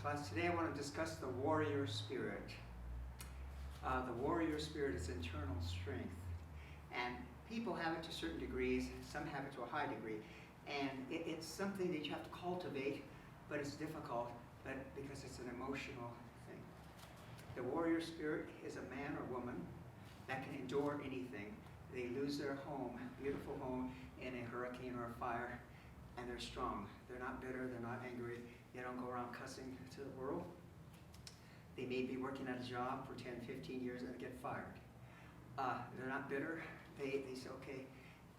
Class, today I want to discuss the warrior spirit. The warrior spirit is internal strength. And people have it to certain degrees, some have it to a high degree. And it's something that you have to cultivate, but it's difficult because it's an emotional thing. The warrior spirit is a man or woman that can endure anything. They lose their home, beautiful home, in a hurricane or a fire, and they're strong. They're not bitter, they're not angry. They don't go around cussing to the world. They may be working at a job for 10, 15 years and get fired. They're not bitter. They say, okay,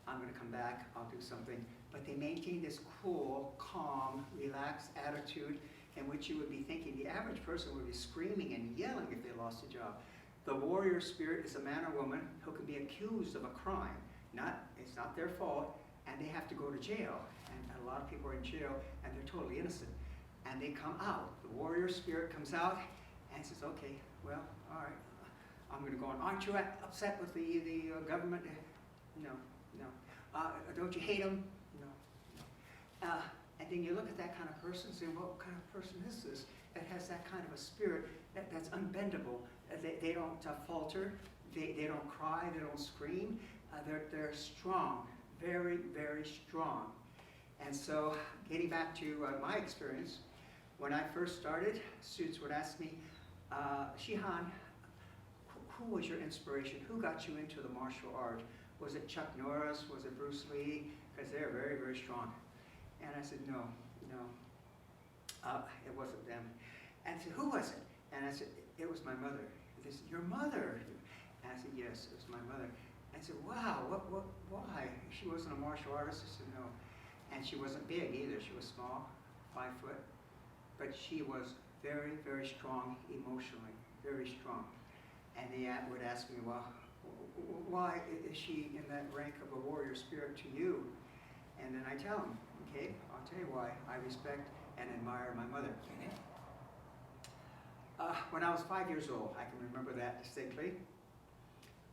I'm going to come back, I'll do something. But they maintain this cool, calm, relaxed attitude in which you would be thinking the average person would be screaming and yelling if they lost a job. The warrior spirit is a man or woman who can be accused of a crime. It's not their fault, and they have to go to jail. And a lot of people are in jail, and they're totally innocent. And they come out. The warrior spirit comes out and says, okay, well, all right, I'm going to go on. Aren't you upset with the government? No. Don't you hate them? No. And then you look at that kind of person and say, what kind of person is this that has that kind of a spirit that's unbendable? They don't falter. They don't cry. They don't scream. They're strong, very, very strong. And so getting back to my experience, when I first started, students would ask me, Shihan, who was your inspiration? Who got you into the martial art? Was it Chuck Norris? Was it Bruce Lee? Because they're very, very strong. And I said, no, it wasn't them. And I said, who was it? And I said, it was my mother. They said, your mother? And I said, yes, it was my mother. I said, wow, why? She wasn't a martial artist? I said, no. And she wasn't big either. She was small, 5 foot. But she was very, very strong emotionally, very strong. And they would ask me, well, why is she in that rank of a warrior spirit to you? And then I tell them, okay, I'll tell you why. I respect and admire my mother. When I was 5 years old, I can remember that distinctly.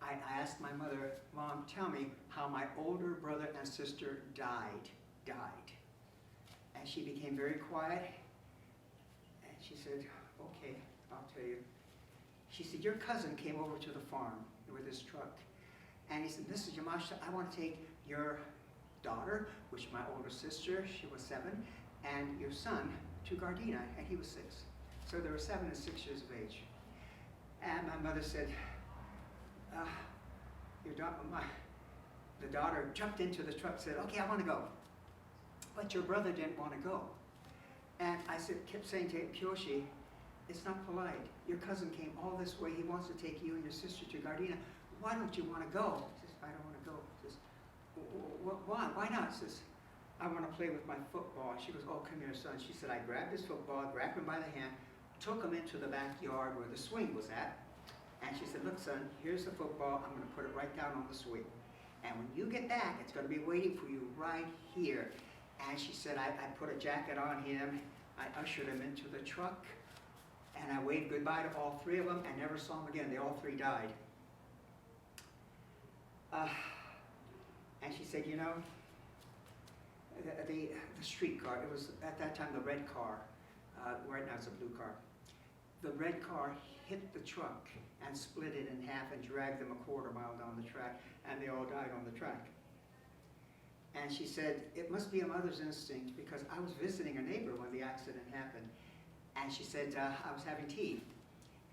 I asked my mother, Mom, tell me how my older brother and sister died. And she became very quiet. And she said, okay, I'll tell you. She said, your cousin came over to the farm with his truck. And he said, Mrs. Yamashita, I want to take your daughter, which is my older sister, she was 7, and your son to Gardena, and he was 6. So they were 7 and 6 years of age. And my mother said, the daughter jumped into the truck and said, okay, I want to go. But your brother didn't want to go. And I kept saying to him, Kyoshi, it's not polite. Your cousin came all this way. He wants to take you and your sister to Gardena. Why don't you want to go? He says, I don't want to go. He says, why? Why not? He says, I want to play with my football. She goes, oh, come here, son. She said, I grabbed his football, grabbed him by the hand, took him into the backyard where the swing was at. And she said, look, son, here's the football. I'm going to put it right down on the swing. And when you get back, it's going to be waiting for you right here. And she said, I put a jacket on him. I ushered him into the truck. And I waved goodbye to all 3 of them and never saw them again. They all 3 died. And she said, you know, the streetcar, it was at that time the red car. Right now it's a blue car. The red car hit the truck and split it in half and dragged them a 1/4 mile down the track, and they all died on the track. And she said, it must be a mother's instinct, because I was visiting a neighbor when the accident happened. And she said, I was having tea.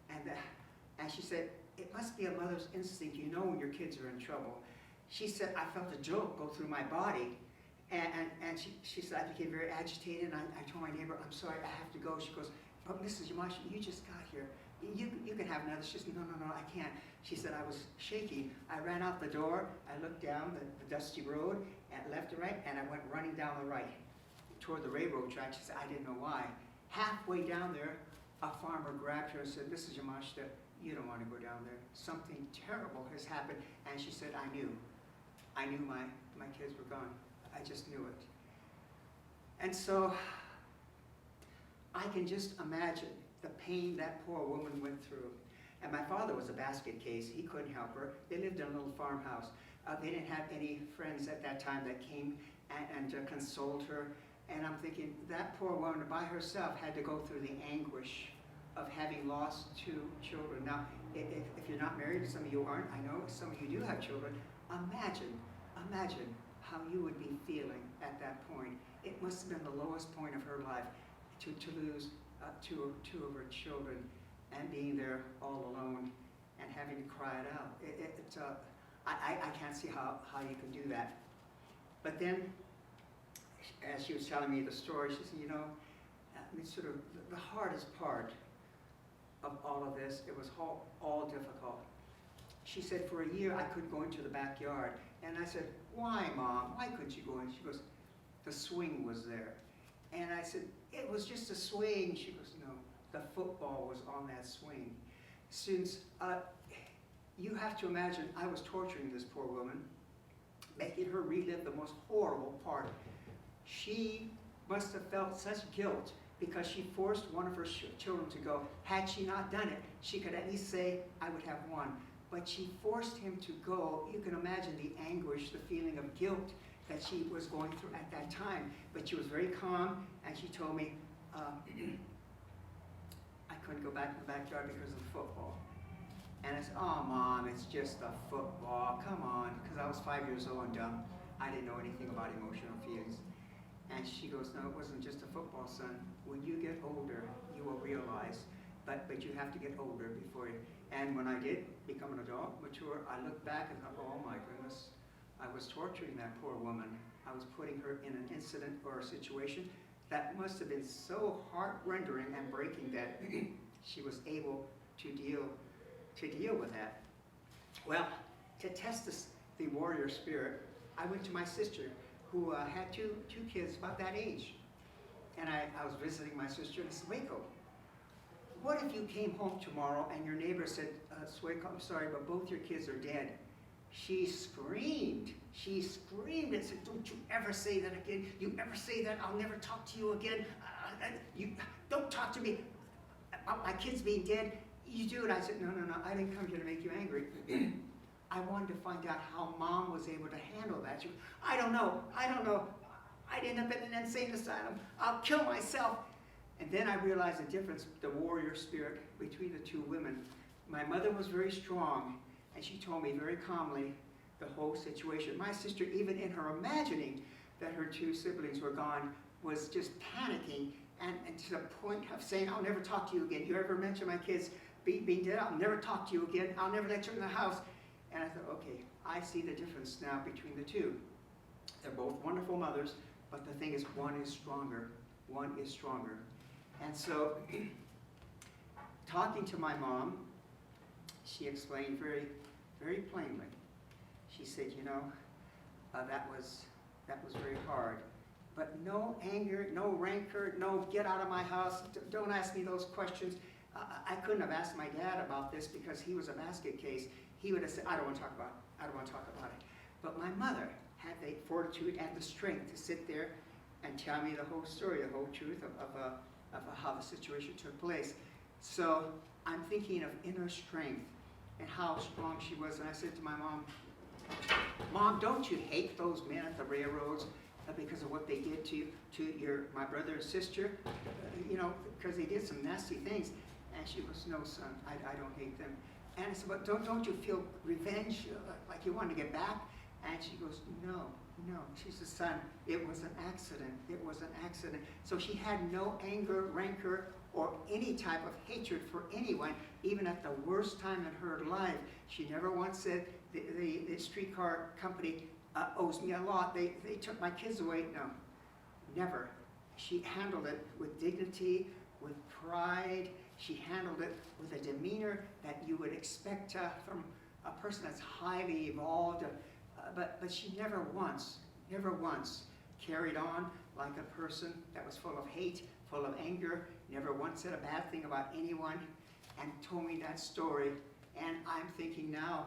And she said, it must be a mother's instinct. You know when your kids are in trouble. She said, I felt a jolt go through my body. And she said, I became very agitated. And I told my neighbor, I'm sorry, I have to go. She goes, but Mrs. Yamashita, you just got here. You can have another. She said, no, I can't. She said, I was shaking. I ran out the door. I looked down the dusty road, and left and right, and I went running down the right toward the railroad track. She said, I didn't know why. Halfway down there, a farmer grabbed her and said, Mrs. Yamashita, you don't want to go down there. Something terrible has happened. And she said, I knew my kids were gone. I just knew it. And so I can just imagine the pain that poor woman went through. And my father was a basket case. He couldn't help her. They lived in a little farmhouse. They didn't have any friends at that time that came and consoled her. And I'm thinking, that poor woman by herself had to go through the anguish of having lost 2 children. Now, if you're not married, some of you aren't, I know some of you do have children, imagine how you would be feeling at that point. It must have been the lowest point of her life to lose two of her children and being there all alone and having to cry it out. I can't see how you can do that. But then, as she was telling me the story, she said, sort of the hardest part of all of this, it was all difficult. She said, for a year I couldn't go into the backyard. And I said, why, Mom? Why couldn't you go in? She goes, the swing was there. And I said, it was just a swing. She goes, no, the football was on that swing. Students, you have to imagine I was torturing this poor woman, making her relive the most horrible part. She must have felt such guilt because she forced one of her children to go. Had she not done it, she could at least say, I would have one. But she forced him to go. You can imagine the anguish, the feeling of guilt that she was going through at that time. But she was very calm, and she told me, I couldn't go back to the backyard because of the football. And I said, oh, Mom, it's just a football, come on. Because I was 5 years old and dumb. I didn't know anything about emotional feelings. And she goes, no, it wasn't just a football, son. When you get older, you will realize, but you have to get older before you. And when I did become an adult, mature, I looked back and thought, oh my goodness, I was torturing that poor woman. I was putting her in an incident or a situation that must have been so heart-rending and breaking that she was able to deal with that. Well, to test the warrior spirit, I went to my sister, who had two kids about that age. And I was visiting my sister, and I said, Waco, what if you came home tomorrow and your neighbor said, Waco, I'm sorry, but both your kids are dead? She screamed and said, don't you ever say that again. You ever say that, I'll never talk to you again. You don't talk to me. My kid's being dead. You do it. I said, no, I didn't come here to make you angry. I wanted to find out how Mom was able to handle that. She goes, I don't know. I'd end up in an insane asylum. I'll kill myself. And then I realized the difference, the warrior spirit between the 2 women. My mother was very strong, and she told me very calmly the whole situation. My sister, even in her imagining that her 2 siblings were gone, was just panicking and to the point of saying, I'll never talk to you again. You ever mention my kids being dead? I'll never talk to you again. I'll never let you in the house. And I thought, okay, I see the difference now between the 2. They're both wonderful mothers, but the thing is, one is stronger. One is stronger. And so, talking to my mom, she explained very, very plainly. She said, that was very hard. But no anger, no rancor, no get out of my house, don't ask me those questions. I couldn't have asked my dad about this because he was a basket case. He would have said, I don't want to talk about it. But my mother had the fortitude and the strength to sit there and tell me the whole story, the whole truth of how the situation took place. So I'm thinking of inner strength and how strong she was. And I said to my mom, Mom, don't you hate those men at the railroads because of what they did to my brother and sister? Because they did some nasty things. And she goes, no, son, I don't hate them. And I said, but don't you feel revenge, like you want to get back? And she goes, no. She said, son, it was an accident. It was an accident. So she had no anger, rancor, or any type of hatred for anyone, even at the worst time in her life. She never once said, the streetcar company owes me a lot. They took my kids away. No, never. She handled it with dignity, with pride. She handled it with a demeanor that you would expect from a person that's highly evolved. But she never once carried on like a person that was full of hate, full of anger, never once said a bad thing about anyone, and told me that story. And I'm thinking now,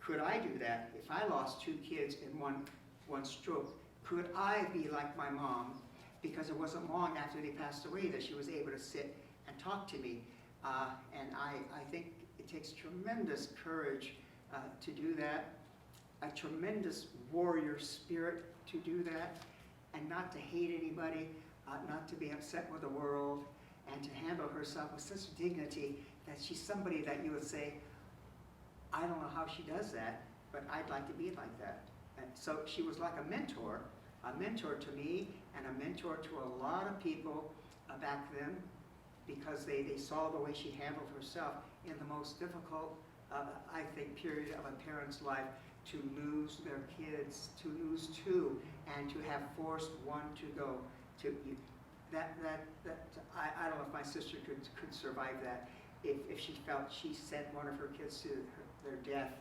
could I do that? If I lost 2 kids in one stroke, could I be like my mom? Because it wasn't long after they passed away that she was able to sit and talk to me. And I think it takes tremendous courage to do that, a tremendous warrior spirit to do that. and not to hate anybody, not to be upset with the world, and to handle herself with such dignity that she's somebody that you would say, I don't know how she does that, but I'd like to be like that. And so she was like a mentor to me and a mentor to a lot of people back then, because they saw the way she handled herself in the most difficult, I think, period of a parent's life, to lose their kids, to lose two, and to have forced one to go. I don't know if my sister could survive that. If she felt she sent one of her kids to their death,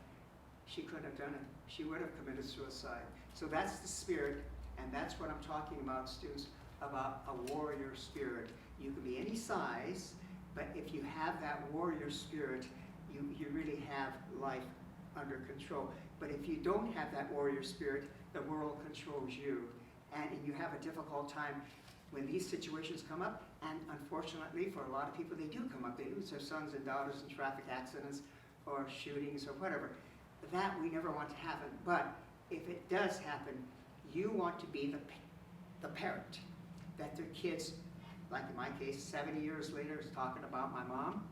she couldn't have done it. She would have committed suicide. So that's the spirit, and that's what I'm talking about, students, about a warrior spirit. You can be any size, but if you have that warrior spirit, you really have life under control. But if you don't have that warrior spirit, the world controls you. And you have a difficult time when these situations come up, and unfortunately for a lot of people, they do come up. They lose their sons and daughters in traffic accidents or shootings or whatever. That we never want to happen. But if it does happen, you want to be the parent that their kids, like in my case, 70 years later, is talking about my mom.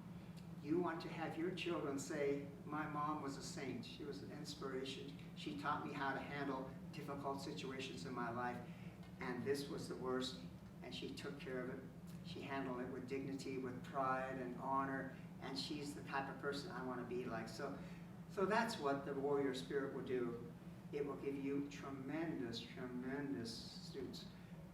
You want to have your children say, my mom was a saint. She was an inspiration. She taught me how to handle difficult situations in my life, and this was the worst, and she took care of it. She handled it with dignity, with pride and honor, and she's the type of person I want to be like. So that's what the warrior spirit will do. It will give you tremendous, tremendous, students,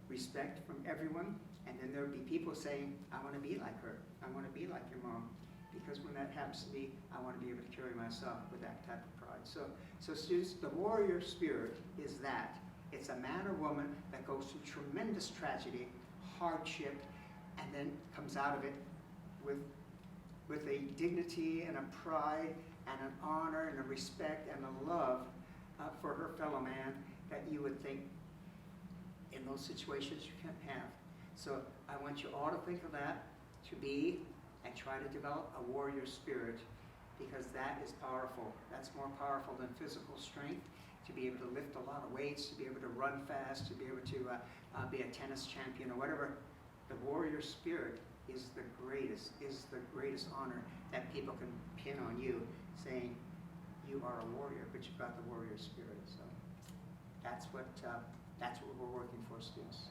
respect from everyone, and then there will be people saying, I want to be like her. I want to be like your mom. Because when that happens to me, I want to be able to carry myself with that type of pride. So students, the warrior spirit is that. It's a man or woman that goes through tremendous tragedy, hardship, and then comes out of it with a dignity and a pride and an honor and a respect and a love for her fellow man that you would think in those situations you can't have. So I want you all to think of that, to be and try to develop a warrior spirit, because that is powerful. That's more powerful than physical strength, to be able to lift a lot of weights, to be able to run fast, to be able to be a tennis champion or whatever. The warrior spirit is the greatest honor that people can pin on you, saying you are a warrior, but you've got the warrior spirit. So that's what we're working for, students.